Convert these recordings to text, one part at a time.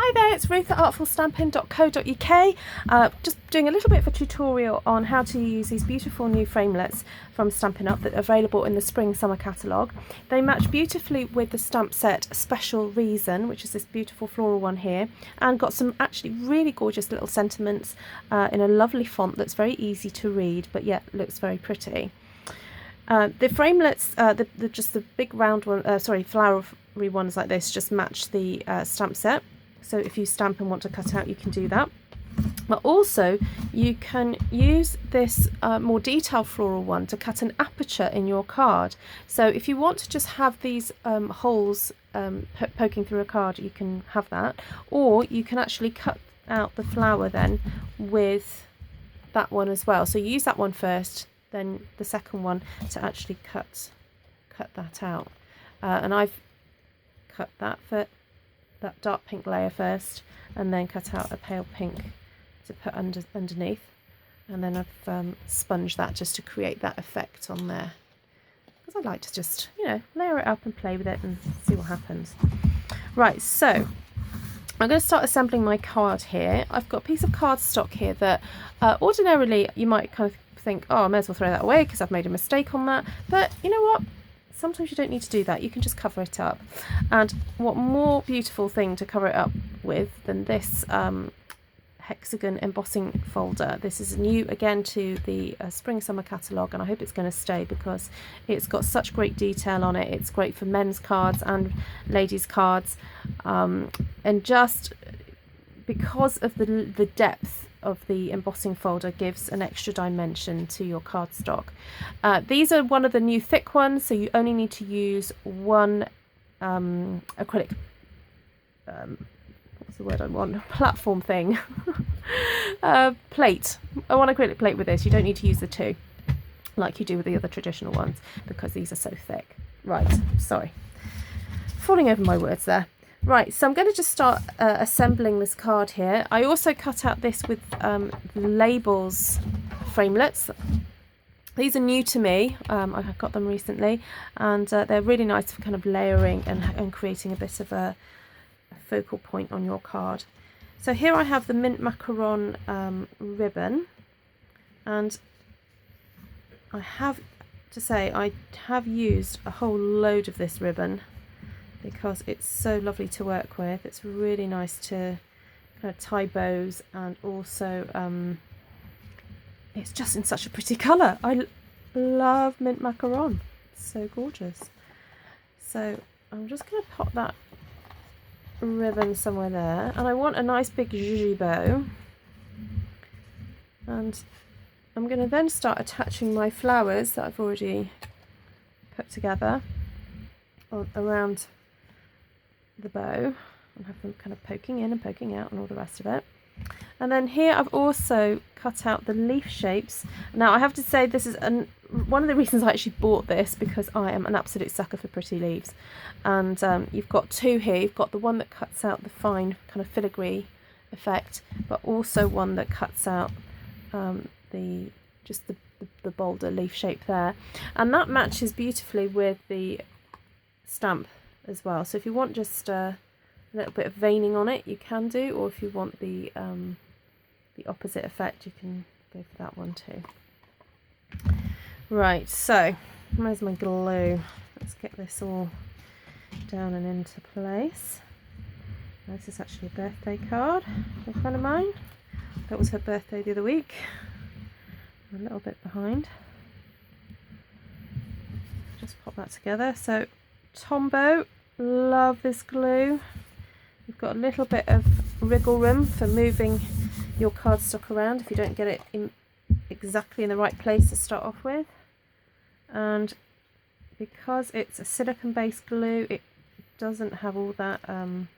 Hi there, it's Ruth at artfulstampin.co.uk. Just doing a little bit of a tutorial on how to use these beautiful new framelits from Stampin' Up that are available in the Spring Summer catalogue. They match beautifully with the stamp set Special Reason, which is this beautiful floral one here, and got some actually really gorgeous little sentiments in a lovely font that's very easy to read but yet looks very pretty. The framelits, just the big round one, flowery ones like this just match the stamp set. So if you stamp and want to cut out, you can do that. But also you can use this more detailed floral one to cut an aperture in your card. So if you want to just have these holes poking through a card, you can have that. Or you can actually cut out the flower then with that one as well. So use that one first, then the second one to actually cut that out. And I've cut that for that dark pink layer first, and then cut out a pale pink to put underneath, and then I've sponged that just to create that effect on there, because I like to just, you know, layer it up and play with it and see what happens. Right, so I'm going to start assembling my card here. I've got a piece of cardstock here that ordinarily you might kind of think, oh, I may as well throw that away because I've made a mistake on that, but you know what? Sometimes you don't need to do that. You can just cover it up. And what more beautiful thing to cover it up with than this hexagon embossing folder. This is new again to the Spring Summer catalogue, and I hope it's going to stay because it's got such great detail on it. It's great for men's cards and ladies' cards, and just because of the depth of the embossing folder gives an extra dimension to your cardstock. These are one of the new thick ones, so you only need to use one acrylic, what's the word I want, platform thing, plate, one acrylic plate with this. You don't need to use the two like you do with the other traditional ones because these are so thick. Right, sorry, falling over my words there. Right, so I'm going to just start assembling this card here. I also cut out this with labels framelits. These are new to me. I got them recently, and they're really nice for kind of layering and creating a bit of a focal point on your card. So here I have the mint macaron ribbon, and I have to say I have used a whole load of this ribbon because it's so lovely to work with. It's really nice to kind of tie bows, and also it's just in such a pretty colour. I love mint macaron. It's so gorgeous. So I'm just going to pop that ribbon somewhere there, and I want a nice big zhuzhy bow, and I'm going to then start attaching my flowers that I've already put together around the bow, and have them kind of poking in and poking out and all the rest of it. And then here I've also cut out the leaf shapes. Now I have to say this is one of the reasons I actually bought this, because I am an absolute sucker for pretty leaves, and you've got two here. You've got the one that cuts out the fine kind of filigree effect, but also one that cuts out the bolder leaf shape there, and that matches beautifully with the stamp as well. So if you want just a little bit of veining on it, you can do, or if you want the opposite effect, you can go for that one too. Right, so where's my glue? Let's get this all down and into place. This is actually a birthday card for a friend of mine. That was her birthday the other week. I'm a little bit behind. Just pop that together. So Tombow, love this glue. You've got a little bit of wriggle room for moving your cardstock around if you don't get it exactly in the right place to start off with. And because it's a silicone based glue, it doesn't have all that kind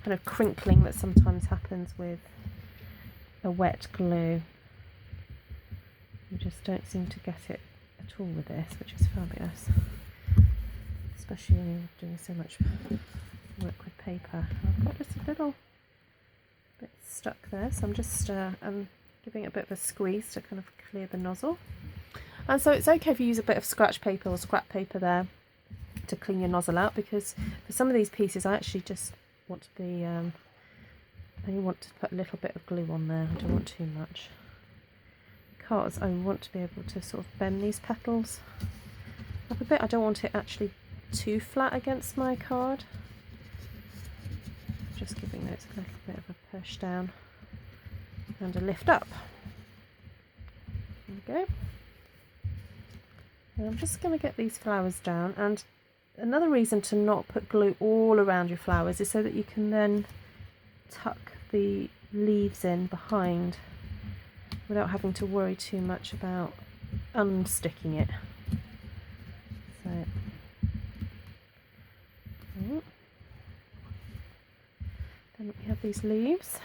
of crinkling that sometimes happens with a wet glue. You just don't seem to get it at all with this, which is fabulous, especially when you're doing so much work with paper. I've got just a little bit stuck there, so I'm just giving it a bit of a squeeze to kind of clear the nozzle. And so it's okay if you use a bit of scratch paper or scrap paper there to clean your nozzle out, because for some of these pieces I actually just want to be only want to put a little bit of glue on there. I don't want too much, because I want to be able to sort of bend these petals up a bit. I don't want it actually too flat against my card. Just giving those a little bit of a push down and a lift up. There we go. And I'm just going to get these flowers down, and another reason to not put glue all around your flowers is so that you can then tuck the leaves in behind without having to worry too much about unsticking it. So, then we have these leaves,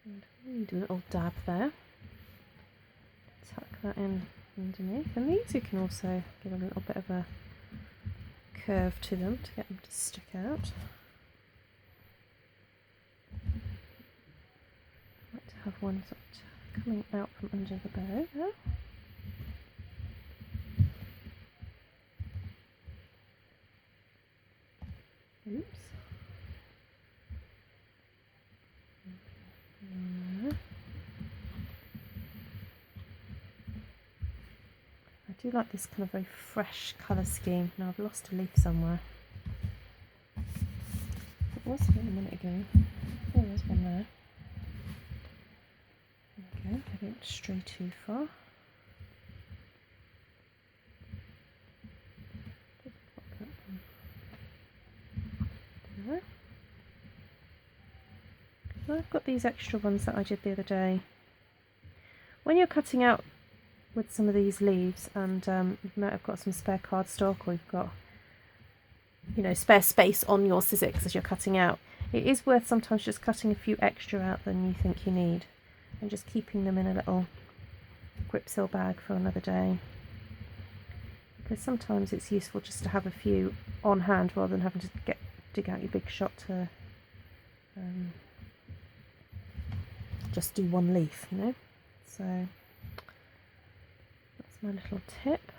and we need a little dab there. Tuck that in underneath, and these you can also give a little bit of a curve to them to get them to stick out. I like to have one sort of coming out from under the bow there. Oops. I do like this kind of very fresh colour scheme. Now I've lost a leaf somewhere. It was here a minute ago. Oh, there's one there. Okay, I don't stray too far. Just pop that one there. And I've got these extra ones that I did the other day. When you're cutting out with some of these leaves, and you might have got some spare cardstock, or you've got, you know, spare space on your scissors as you're cutting out, it is worth sometimes just cutting a few extra out than you think you need, and just keeping them in a little grip seal bag for another day, because sometimes it's useful just to have a few on hand rather than having to dig out your big shot to just do one leaf, you know. So my little tip.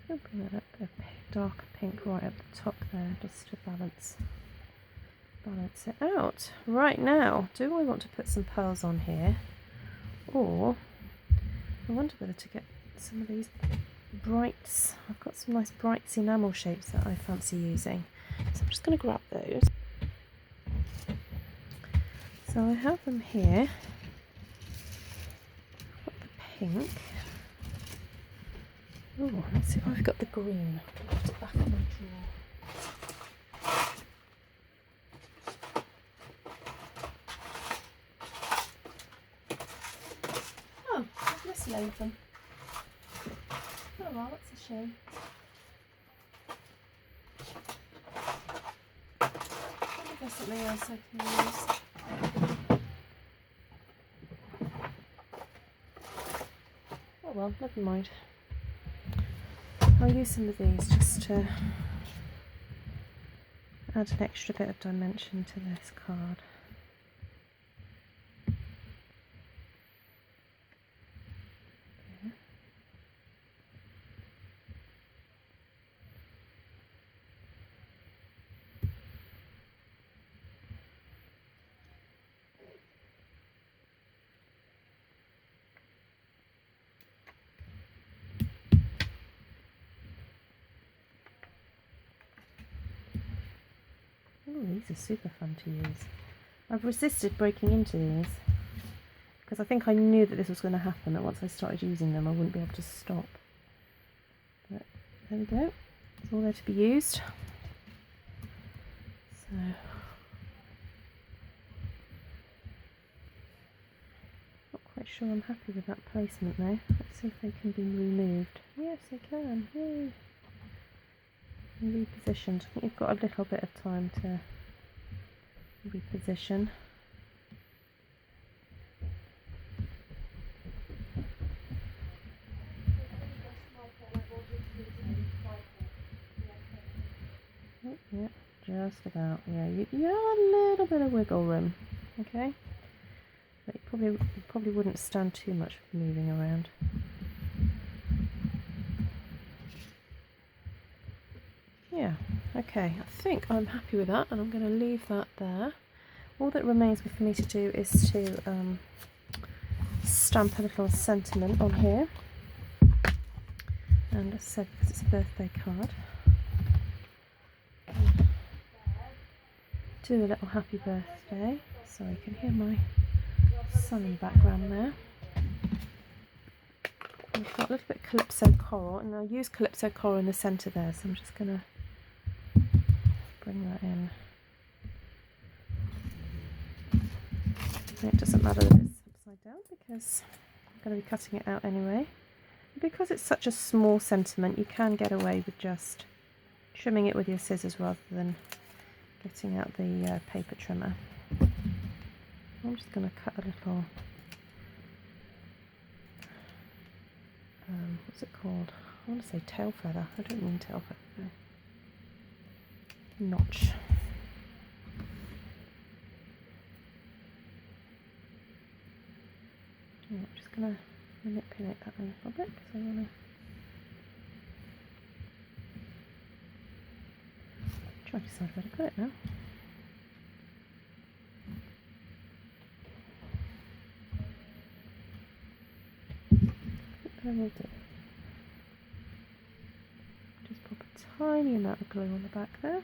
I'm going to bring a darker pink right at the top there, just to balance it out. Right, now, do I want to put some pearls on here, or I wonder whether to get some of these brights. I've got some nice brights enamel shapes that I fancy using, so I'm just going to grab those. So I have them here. I've got the pink. Oh, let's see if I've got the green. I'll put it back in my drawer. Oh, I've mislaid them. Oh well, that's a shame. Maybe there's something else I can use. Oh well, never mind. I'll use some of these just to add an extra bit of dimension to this card. Oh, these are super fun to use. I've resisted breaking into these because I think I knew that this was going to happen, that once I started using them I wouldn't be able to stop. But there we go, it's all there to be used. So not quite sure I'm happy with that placement though. Let's see if they can be removed. Yes, they can. Yay. Repositioned. I think you've got a little bit of time to reposition. Oh, yeah, just about. Yeah, you have a little bit of wiggle room. Okay, but you probably wouldn't stand too much moving around. Yeah, Okay, I think I'm happy with that, and I'm going to leave that there. All that remains for me to do is to stamp a little sentiment on here, and as I said, because it's a birthday card, do a little happy birthday. Sorry, you can hear my son in the background there. I've got a little bit of Calypso coral, and I'll use Calypso coral in the centre there, so I'm just going to bring that in. And it doesn't matter that it's upside down because I'm going to be cutting it out anyway. Because it's such a small sentiment, you can get away with just trimming it with your scissors rather than getting out the paper trimmer. I'm just going to cut a little, what's it called? I want to say tail feather. I don't mean tail feather. No. Notch. I'm just going to manipulate that a little bit because I want to try to decide where to put it now. I will do. Just pop a tiny amount of glue on the back there.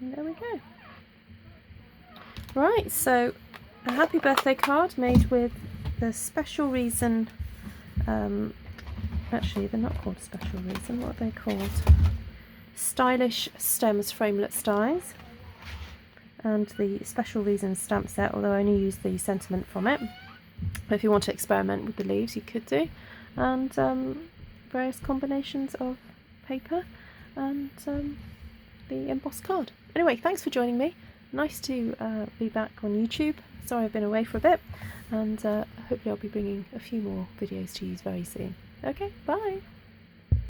And there we go. Right, so a happy birthday card made with the Special Reason, actually they're not called Special Reason, what are they called? Stylish Stems Framelit Dies, and the Special Reason stamp set, although I only used the sentiment from it. But if you want to experiment with the leaves, you could do, and various combinations of paper and the embossed card. Anyway, thanks for joining me. Nice to be back on YouTube. Sorry I've been away for a bit, and hopefully I'll be bringing a few more videos to you very soon. Okay, bye!